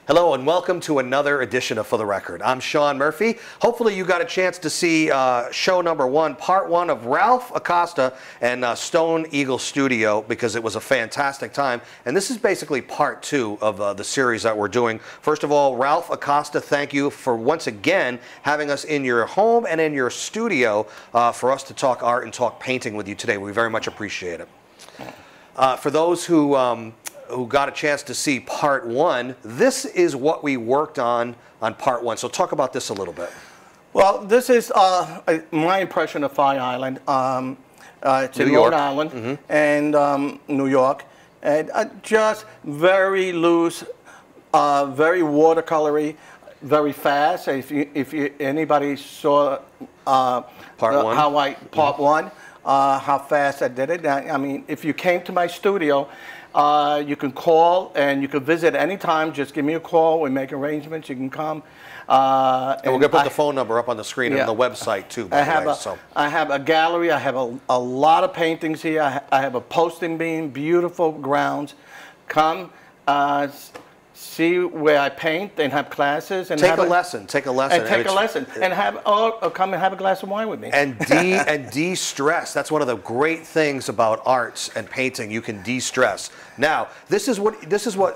Hello and welcome to another edition of For the Record. I'm Sean Murphy. Hopefully you got a chance to see show number 1, part 1 of Ralph Acosta and Stone Eagle Studio, because it was a fantastic time. And this is basically part 2 of the series that we're doing. First of all, Ralph Acosta, thank you for once again having us in your home and in your studio for us to talk art and talk painting with you today. We very much appreciate it. For those who got a chance to see part 1, this is what we worked on part 1. So talk about this a little bit. Well, this is my impression of Fire Island. It's in Rhode Island and New York. And just very loose, very watercolory, very fast. If anybody saw part 1, how fast I did it. I mean, if you came to my studio, you can call and you can visit anytime. Just give me a call. We make arrangements. You can come. And we're going to put the phone number up on the screen and the website too. I have a gallery. I have a lot of paintings here. I have a posting beam, beautiful grounds. Come. See where I paint and have classes and take a lesson. And have come and have a glass of wine with me. And de-stress. That's one of the great things about arts and painting. You can de-stress. Now, this is what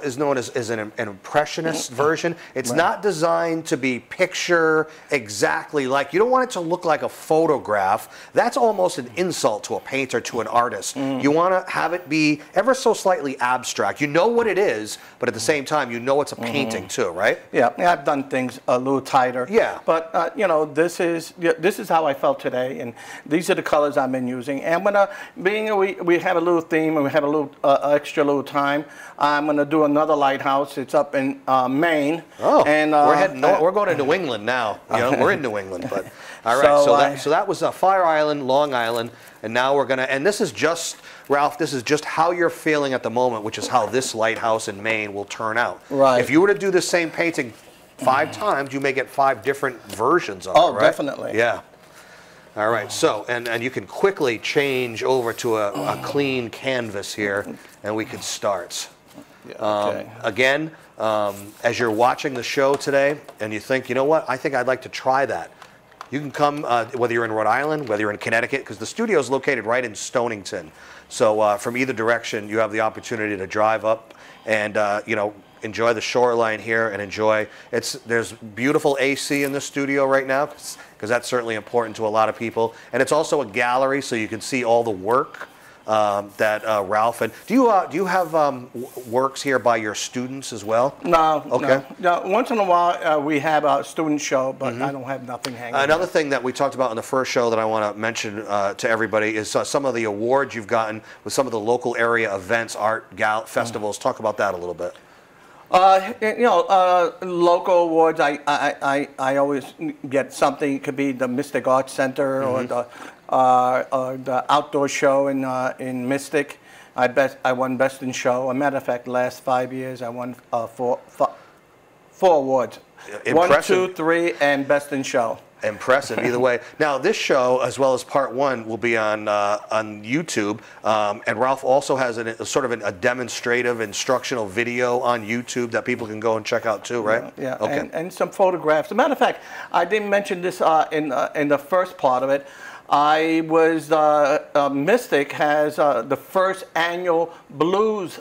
is known as an impressionist version. It's not designed to be picture exactly like. You don't want it to look like a photograph. That's almost an insult to a painter, to an artist. You want to have it be ever so slightly abstract. You know what it is, but at the same time, you know it's a painting too, right? Yeah, I've done things a little tighter. Yeah. But you know, this is how I felt today, and these are the colors I've been using. And when we have a little theme and we have a little extra little time, I'm going to do another lighthouse. It's up in Maine. Oh, and we're going to New England now. You know, we're in New England, but all right. So that was Fire Island, Long Island, and now we're gonna. And this is just, Ralph, this is just how you're feeling at the moment, which is how this lighthouse in Maine will turn out. Right. If you were to do the same painting 5 times, you may get 5 different versions of it, right? Oh, definitely. Yeah. All right. So, and you can quickly change over to a clean canvas here, and we can start. Yeah, okay. Again, as you're watching the show today, and you think, you know what, I think I'd like to try that. You can come, whether you're in Rhode Island, whether you're in Connecticut, because the studio is located right in Stonington. So from either direction, you have the opportunity to drive up and you know, enjoy the shoreline here and enjoy. There's beautiful AC in the studio right now, because that's certainly important to a lot of people. And it's also a gallery, so you can see all the work that Ralph and do you have works here by your students as well? No. Okay. No. Once in a while we have a student show, but I don't have nothing hanging. Another thing that we talked about in the first show that I want to mention to everybody is some of the awards you've gotten with some of the local area events, art festivals. Talk about that a little bit. You know, local awards. I always get something. It could be the Mystic Arts Center or the outdoor show in Mystic. I won Best in Show. As a matter of fact, the last 5 years I won 4 awards. Impressive. 1, 2, 3, and Best in Show. Impressive, either way. Now, this show, as well as part 1, will be on YouTube, and Ralph also has sort of a demonstrative, instructional video on YouTube that people can go and check out too, right? Yeah. Okay. And some photographs. As a matter of fact, I didn't mention this in the first part of it. Mystic has the first annual blues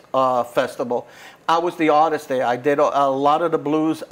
festival. I was the artist there. I did a lot of the blues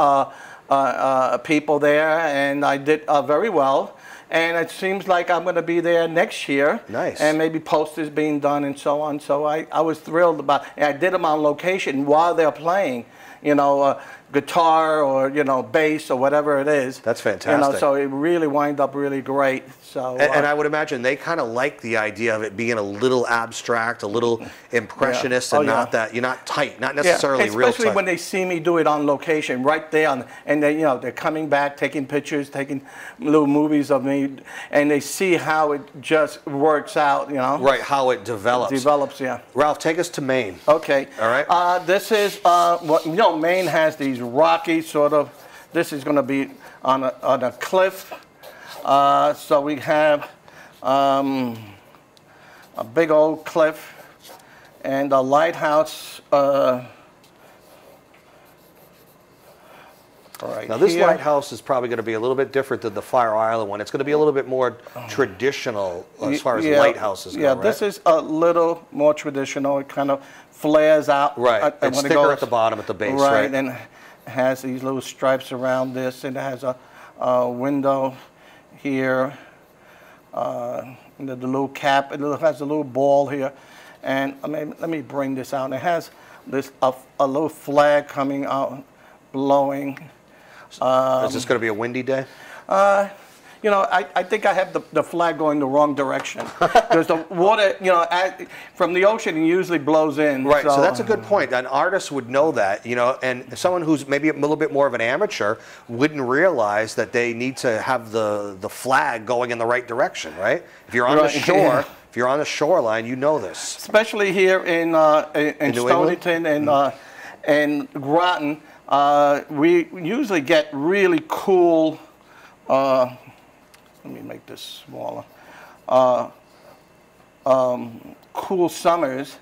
people there, and I did very well. And it seems like I'm going to be there next year. Nice. And maybe posters being done and so on. So I was thrilled about it. And I did them on location while they're playing, you know, guitar or, you know, bass or whatever it is. That's fantastic. You know, so it really wound up really great. So and I would imagine they kind of like the idea of it being a little abstract, a little impressionist, and not that you're not tight, not necessarily real tight. Especially when they see me do it on location, right there, and they, you know, they're coming back, taking pictures, taking little movies of me, and they see how it just works out, you know. Right, how it develops. Yeah. Ralph, take us to Maine. Okay. All right. This is what you know. Maine has these rocky sort of. This is going to be on a cliff. So we have a big old cliff and a lighthouse Right now this here. lighthouse is probably going to be a little bit different than the Fire Island one. It's going to be a little bit more traditional as far as lighthouses go, right? This is a little more traditional. It kind of flares out. Right, it's thicker at the bottom, at the base, right? And it has these little stripes around this, and it has a window here. The little cap, it has a little ball here. And let me bring this out. And it has this a little flag coming out, blowing. Is this going to be a windy day? You know, I think I have the flag going the wrong direction. Because the water, you know, from the ocean, it usually blows in. Right, so that's a good point. An artist would know that, you know, and someone who's maybe a little bit more of an amateur wouldn't realize that they need to have the flag going in the right direction, right? If you're on the shore, if you're on the shoreline, you know this. Especially here in Stonington and Groton, we usually get really cool. Let me make this smaller. Cool summers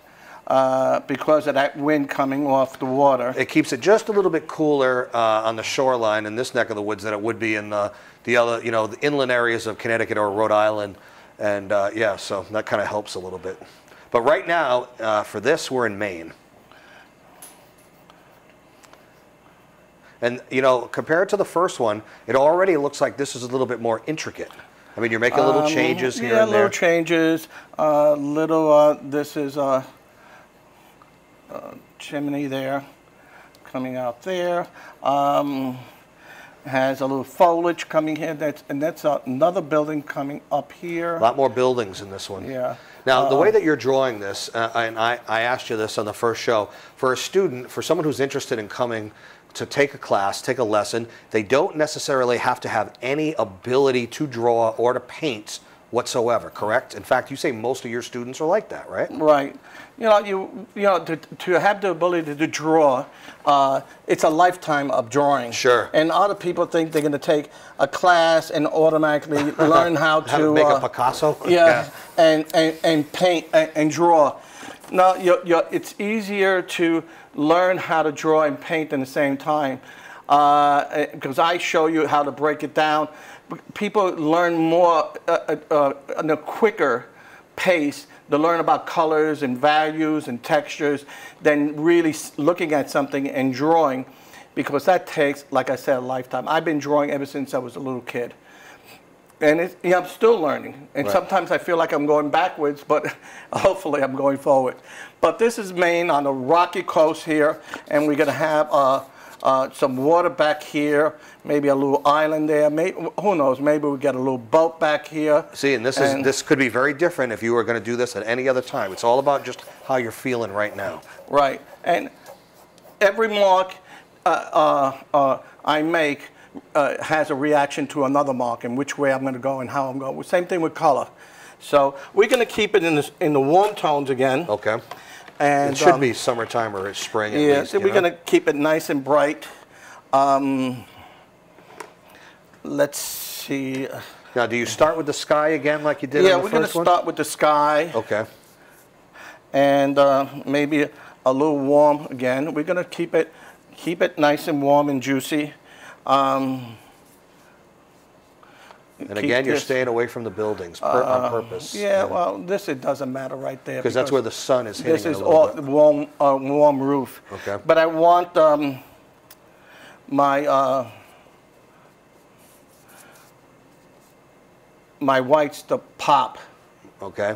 because of that wind coming off the water. It keeps it just a little bit cooler on the shoreline in this neck of the woods than it would be in the other, you know, the inland areas of Connecticut or Rhode Island. And yeah, so that kind of helps a little bit. But right now, for this, we're in Maine. And, you know, compared to the first one, it already looks like this is a little bit more intricate. I mean, you're making little changes here and there. Yeah, little changes. This is a chimney there, coming out there. Has a little foliage coming here. That's another building coming up here. A lot more buildings in this one. Yeah. Now, the way that you're drawing this, and I asked you this on the first show, for a student, for someone who's interested in coming to take a class, take a lesson, they don't necessarily have to have any ability to draw or to paint whatsoever, correct? In fact, you say most of your students are like that, right? Right. You know, to have the ability to draw, it's a lifetime of drawing. Sure. And other people think they're going to take a class and automatically learn how to make a Picasso. Yeah. And paint and draw. No, it's easier to learn how to draw and paint at the same time because I show you how to break it down. People learn more in a quicker pace. They learn about colors and values and textures than really looking at something and drawing, because that takes, like I said, a lifetime. I've been drawing ever since I was a little kid. And I'm still learning. And sometimes I feel like I'm going backwards, but hopefully I'm going forward. But this is Maine on the rocky coast here, and we're going to have some water back here, maybe a little island there. Who knows? Maybe we get a little boat back here. See, and this could be very different if you were going to do this at any other time. It's all about just how you're feeling right now. Right. And every mark I make has a reaction to another mark and which way I'm going to go and how I'm going. Same thing with color. So we're going to keep it in the warm tones again. Okay. And it should be summertime or spring at least. So we're going to keep it nice and bright. Let's see. Now, do you start with the sky again like you did on the first one? Yeah, we're going to start with the sky. Okay. And maybe a little warm again. We're going to keep it nice and warm and juicy. And again, you're staying away from the buildings on purpose. Yeah, well, it doesn't matter right there. Because that's where the sun is hitting. This is all warm roof. Okay. But I want my whites to pop. Okay.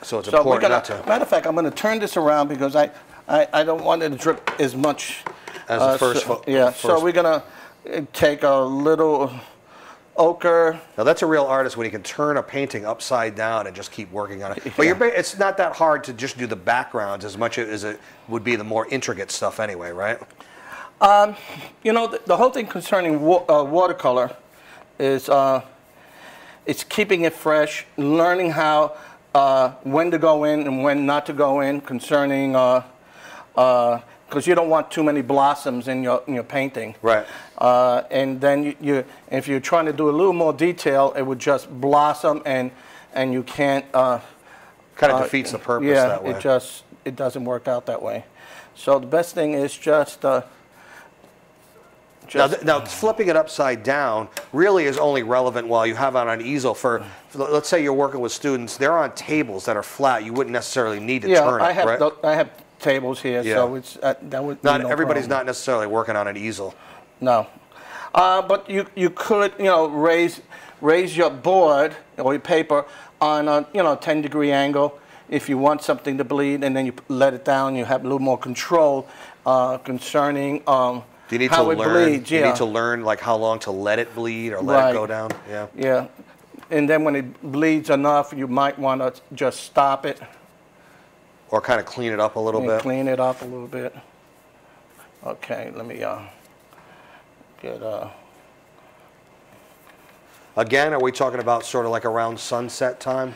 So it's important not to. Matter of fact, I'm going to turn this around because I don't want it to drip as much. As the first. So we're going to take a little ochre. Now that's a real artist when he can turn a painting upside down and just keep working on it. But it's not that hard to just do the backgrounds as much as it would be the more intricate stuff anyway, right? You know, the whole thing concerning watercolor is it's keeping it fresh, learning how when to go in and when not to go in concerning because you don't want too many blossoms in your painting. Right. And then if you're trying to do a little more detail, it would just blossom and you can't. Kind of defeats the purpose that way. It doesn't work out that way. So the best thing is just Now, flipping it upside down really is only relevant while you have it on an easel. For let's say you're working with students, they're on tables that are flat. You wouldn't necessarily need to turn it, right? I have tables here, so it's that would be no everybody's problem. not necessarily working on an easel. No, but you could raise your board or your paper on a 10-degree angle if you want something to bleed, and then you let it down. You have a little more control concerning. Do you need how to it learn? bleeds, You need to learn like how long to let it bleed or let it go down. Yeah. Yeah, and then when it bleeds enough, you might want to just stop it. Or kind of clean it up a little bit. Clean it up a little bit. Okay, let me get Again, are we talking about sort of like around sunset time?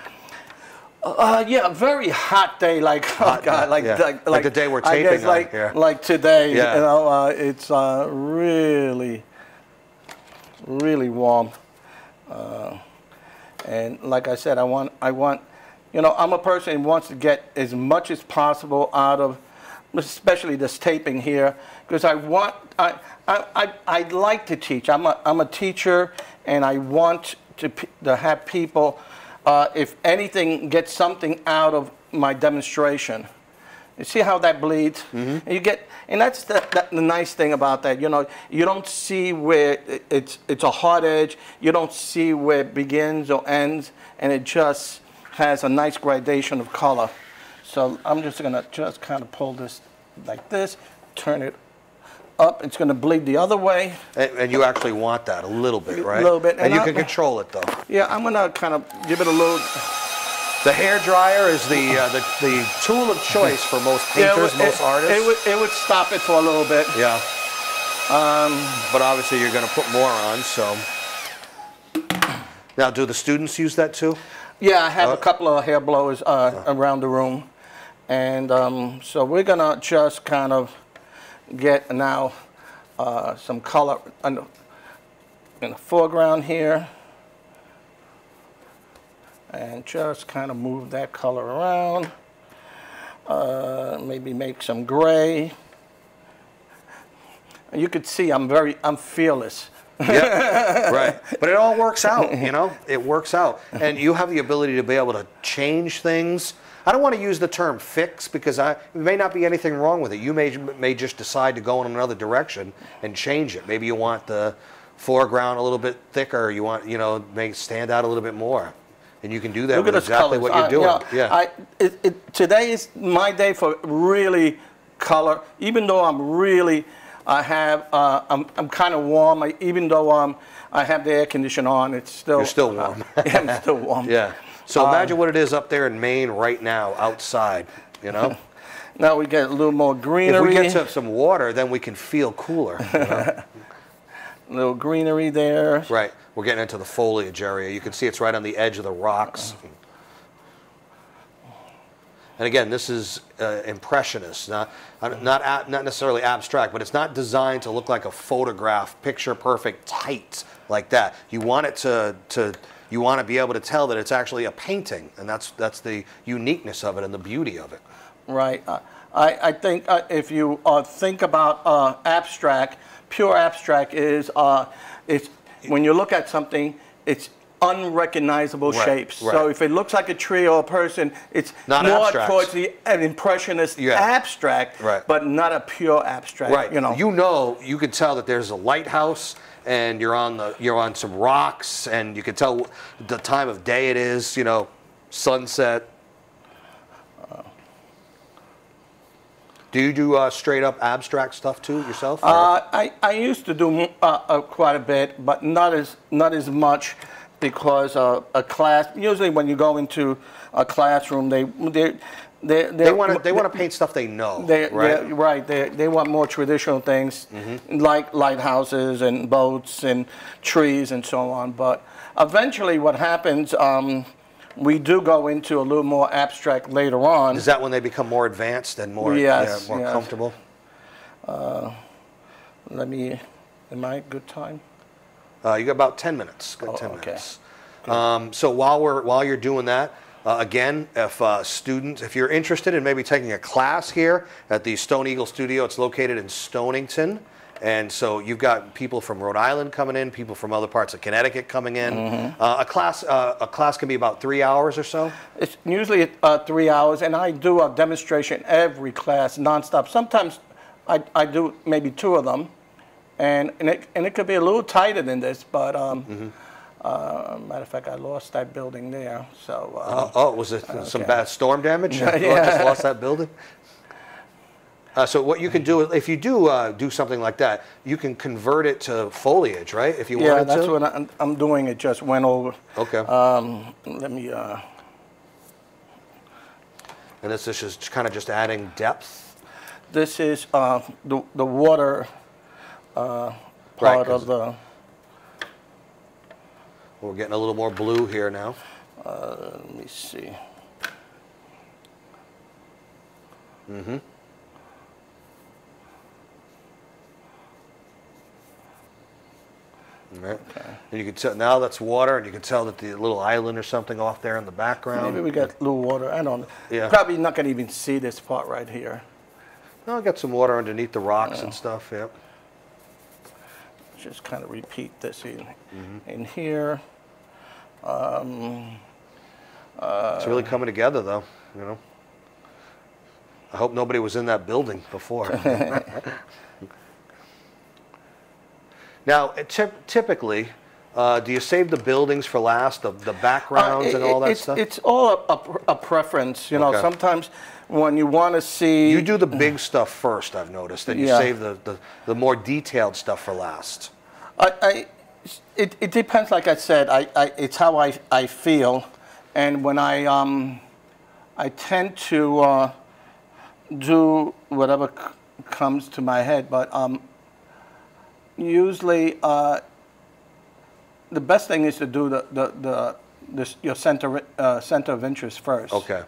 Yeah, a very hot day, like Hot, like the day we're taping I guess like on. Yeah. like today. Yeah. It's really warm, and like I said, I want. I'm a person who wants to get as much as possible out of, especially this taping here, because I like to teach. I'm a teacher, and I want to have people. If anything, get something out of my demonstration. You see how that bleeds? Mm-hmm. And that's the nice thing about that. You don't see where it's a hard edge. You don't see where it begins or ends, and it just has a nice gradation of color. So I'm just gonna kind of pull this like this, turn it up. It's gonna bleed the other way. And you actually want that a little bit, right? A little bit. And you can control it though. Yeah, I'm gonna kind of give it a little. The hair dryer is the tool of choice for most painters, most artists. It would stop it for a little bit. Yeah. But obviously you're going to put more on, so. Now, do the students use that too? Yeah, I have a couple of hair blowers around the room. And so we're going to just kind of get now some color in the foreground here. And just kind of move that color around. Maybe make some gray. You could see I'm fearless. Yeah, right. But it all works out, It works out. And you have the ability to be able to change things. I don't want to use the term fix because there may not be anything wrong with it. You may just decide to go in another direction and change it. Maybe you want the foreground a little bit thicker. You want, make it stand out a little bit more. And you can do that with exactly what you're doing. Today is my day for really color. Even though I'm kind of warm. Even though I have the air conditioner on, it's still. You're still warm. Yeah, I'm still warm. Yeah. So imagine what it is up there in Maine right now, outside. Now we get a little more greenery. If we get to some water, then we can feel cooler. A little greenery there. Right. We're getting into the foliage area. You can see it's right on the edge of the rocks. And again, this is impressionist, not necessarily abstract, but it's not designed to look like a photograph, picture perfect, tight like that. You want it you want to be able to tell that it's actually a painting, and that's the uniqueness of it and the beauty of it. Right. I think if you think about abstract, pure abstract is it's when you look at something, it's unrecognizable shapes. Right. So if it looks like a tree or a person, it's not more abstract. Towards an impressionist abstract, but not a pure abstract. Right. You could tell that there's a lighthouse and you're on some rocks, and you can tell the time of day it is. Sunset. Do you do straight up abstract stuff too yourself? I used to do quite a bit, but not as much, because a class. Usually, when you go into a classroom, they want to paint stuff they know. Right. They want more traditional things, like lighthouses and boats and trees and so on. But eventually, what happens? We do go into a little more abstract later on. Is that when they become more advanced and more comfortable? Am I good time? You got about 10 minutes. Got 10 okay. minutes. So while you're doing that, again, if you're interested in maybe taking a class here at the Stone Eagle Studio, it's located in Stonington. And so you've got people from Rhode Island coming in, people from other parts of Connecticut coming in. A class can be about 3 hours or so? It's usually 3 hours, and I do a demonstration every class nonstop. Sometimes I do maybe 2 of them, and it could be a little tighter than this, but matter of fact, I lost that building there. So was it some bad storm damage? Yeah. You just lost that building? So what you can do, if you do something like that, you can convert it to foliage, right? If you wanted to. Yeah, that's what I'm doing. It just went over. Okay. Let me. And this is kind of just adding depth. This is the water part of the. We're getting a little more blue here now. Let me see. Mm-hmm. Right. Okay. And you can tell now that's water, and you can tell that the little island or something off there in the background. Maybe we got a little water. I don't know. Yeah. Probably not going to even see this part right here. No, I got some water underneath the rocks and stuff. Yep. Just kind of repeat this in here. It's really coming together, though. You know. I hope nobody was in that building before. Now, typically, do you save the buildings for last, the backgrounds and all that stuff? It's all a preference. You know, sometimes when you want to see... You do the big stuff first, I've noticed, and you save the more detailed stuff for last. It depends, like I said. It's how I feel. And when I tend to do whatever comes to my head, but... usually, the best thing is to do your center of interest first. Okay.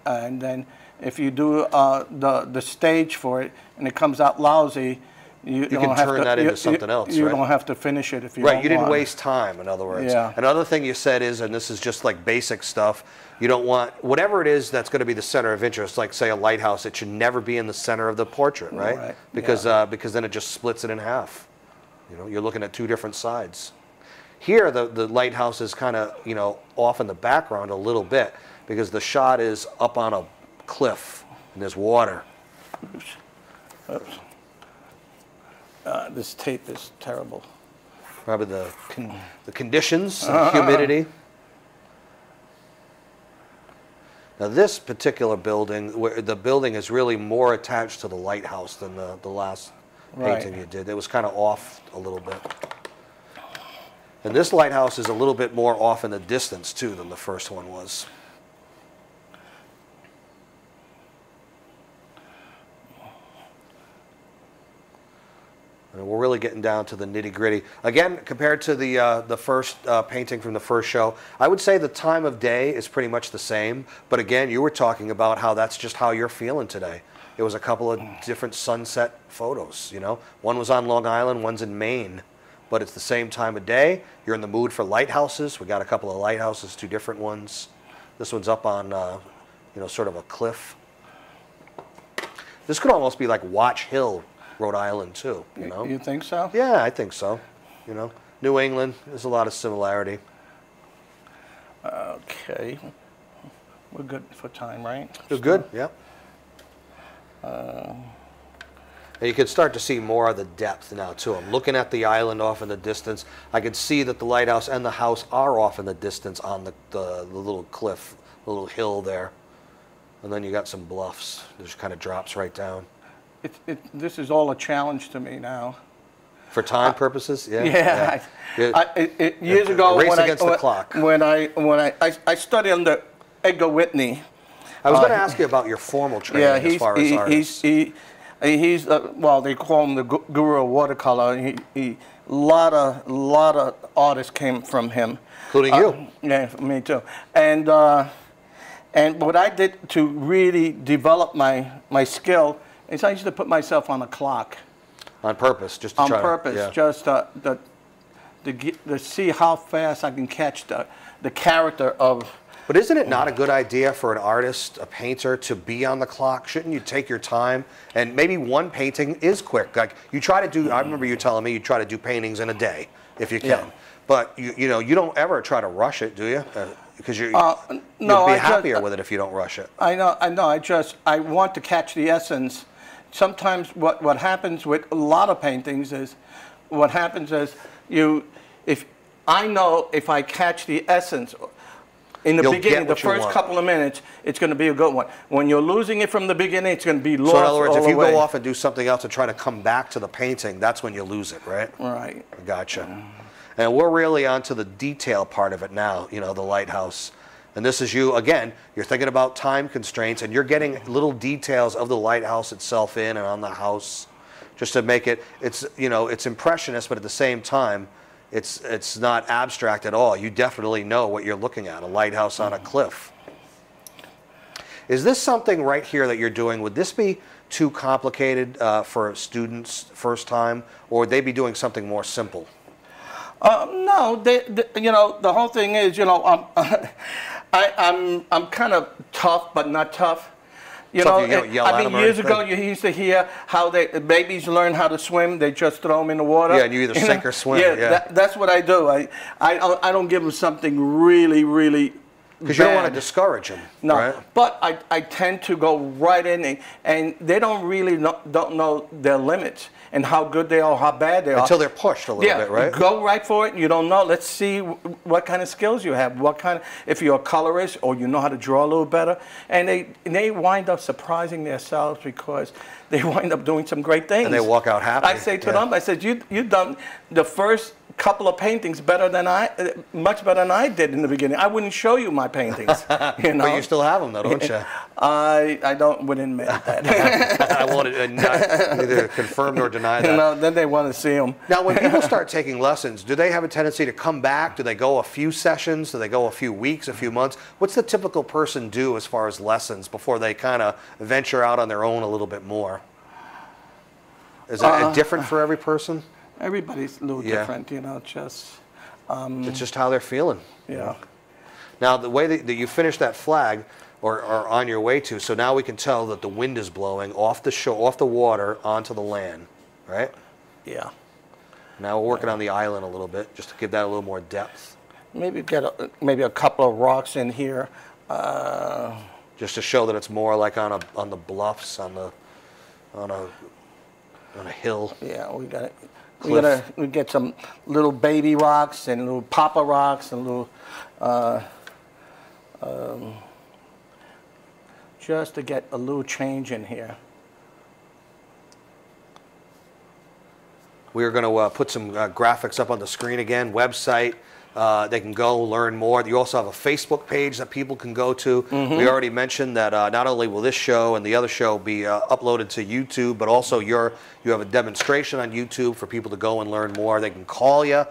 And then, if you do the stage for it and it comes out lousy, you can turn that into something else. You right? don't have to finish it if you right. don't You didn't want. waste time. In other words. Yeah. Another thing you said is, and this is just like basic stuff. You don't want whatever it is that's going to be the center of interest. Like say a lighthouse, it should never be in the center of the portrait, right? Right. Because because then it just splits it in half. You know, you're looking at 2 different sides. Here, the lighthouse is kind of, you know, off in the background a little bit because the shot is up on a cliff and there's water. Oops. This tape is terrible. Probably the conditions, the humidity. Now, this particular building, the building is really more attached to the lighthouse than the last painting you did. It was kind of off a little bit. And this lighthouse is a little bit more off in the distance, too, than the first one was. And we're really getting down to the nitty-gritty. Again, compared to the first painting from the first show, I would say the time of day is pretty much the same. But again, you were talking about how that's just how you're feeling today. It was a couple of different sunset photos, you know. One was on Long Island, one's in Maine. But it's the same time of day. You're in the mood for lighthouses. We got a couple of lighthouses, 2 different ones. This one's up on, you know, sort of a cliff. This could almost be like Watch Hill, Rhode Island, too, you know. You think so? Yeah, I think so. You know, New England, there's a lot of similarity. Okay. We're good for time, right? You're good, yeah. And you can start to see more of the depth now, too. I'm looking at the island off in the distance. I can see that the lighthouse and the house are off in the distance on the little cliff, the little hill there. And then you got some bluffs. It just kind of drops right down. This is all a challenge to me now. For time purposes? Yeah. Yeah. Years ago, race against the clock. When I studied under Edgar Whitney. I was going to ask you about your formal training as far as artists. He's well, they call him the guru of watercolor. A lot of artists came from him, including you. Yeah, me too. And what I did to really develop my skill is I used to put myself on a clock. On purpose, just to try. On purpose, just to see how fast I can catch the character of But isn't it not a good idea for an artist, a painter, to be on the clock? Shouldn't you take your time? And maybe one painting is quick. Like you try to do, I remember you telling me you try to do paintings in a day, if you can. Yeah. But you know, you don't ever try to rush it, do you? Because you'll be happier with it if you don't rush it. I know. I want to catch the essence. Sometimes what happens with a lot of paintings is, if I catch the essence in the beginning, the first couple of minutes, it's going to be a good one. When you're losing it from the beginning, it's going to be lost. So in other words, if you go off and do something else and try to come back to the painting, that's when you lose it, right? Right. Gotcha. And we're really onto the detail part of it now, you know, the lighthouse. And this is you, again, you're thinking about time constraints and you're getting little details of the lighthouse itself in and on the house just to make it, it's, you know, it's impressionist, but at the same time, it's not abstract at all. You definitely know what you're looking at, a lighthouse on a cliff. Is this something right here that you're doing, would this be too complicated for students first time, or would they be doing something more simple? No, you know, the whole thing is, you know, I'm kind of tough, but not tough. You know, I mean, years ago, you used to hear how babies learn how to swim. They just throw them in the water. Yeah, and you either sink or swim. Yeah, that's what I do. I don't give them something really, really because you don't want to discourage them. No, right? But I tend to go right in, and they don't know their limits and how good they are, how bad they are. Until they're pushed a little bit, right? Go right for it. You don't know. Let's see what kind of skills you have. If you're a colorist or you know how to draw a little better. And they wind up surprising themselves because they wind up doing some great things. And they walk out happy. I say to them, I said, you've done the first couple of paintings better than much better than I did in the beginning. I wouldn't show you my paintings. You know? But you still have them though, don't you? I wouldn't admit that. I wanted neither confirm nor deny that. No, then they want to see them. Now, when people start taking lessons, do they have a tendency to come back? Do they go a few sessions? Do they go a few weeks, a few months? What's the typical person do as far as lessons before they kind of venture out on their own a little bit more? Is it different for every person? Everybody's a little different, you know, just... it's just how they're feeling. Yeah. Now, the way that you finished that flag, or on your way to, so now we can tell that the wind is blowing off the shore, off the water, onto the land, right? Yeah. Now we're working on the island a little bit, just to give that a little more depth. Maybe get maybe a couple of rocks in here. Just to show that it's more like on the bluffs, on a hill. Yeah, we get some little baby rocks and little papa rocks and little just to get a little change in here. We are going to put some graphics up on the screen again, website. They can go learn more. You also have a Facebook page that people can go to. Mm-hmm. We already mentioned that not only will this show and the other show be uploaded to YouTube, but also you have a demonstration on YouTube for people to go and learn more. They can call you.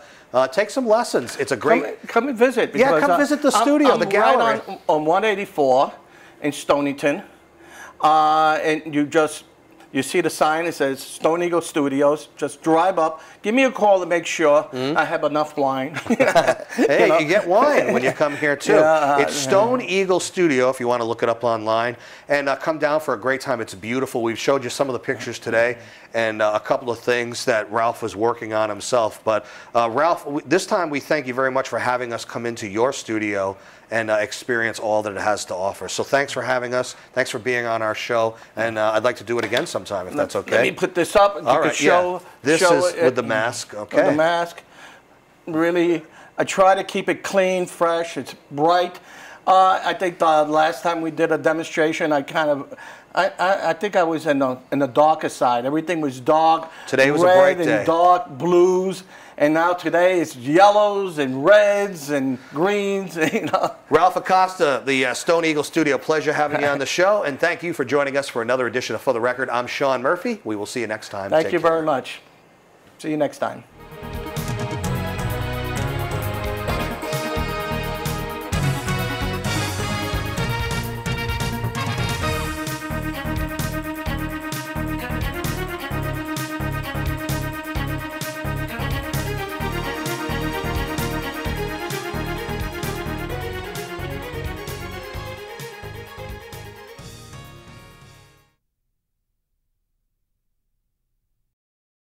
Take some lessons. It's a great... Come and visit. Yeah, come visit the studio, the gallery. Right on 184 in Stonington. And you see the sign, it says Stone Eagle Studios. Just drive up. Give me a call to make sure I have enough wine. Hey, you get wine when you come here, too. It's Stone Eagle Studio, if you want to look it up online. And come down for a great time. It's beautiful. We've showed you some of the pictures today and a couple of things that Ralph was working on himself. But Ralph, this time we thank you very much for having us come into your studio and experience all that it has to offer. So thanks for having us. Thanks for being on our show. And I'd like to do it again sometime, if that's okay. Let me put this up. All right, show, This show is with the mask, okay. With the mask. Really, I try to keep it clean, fresh. It's bright. I think the last time we did a demonstration, I think I was in the darker side. Everything was dark. Today was a bright day. Red and dark blues. And now today it's yellows and reds and greens. You know. Ralph Acosta, the Stone Eagle Studio. Pleasure having you on the show. And thank you for joining us for another edition of For the Record. I'm Sean Murphy. We will see you next time. Thank you very much. See you next time.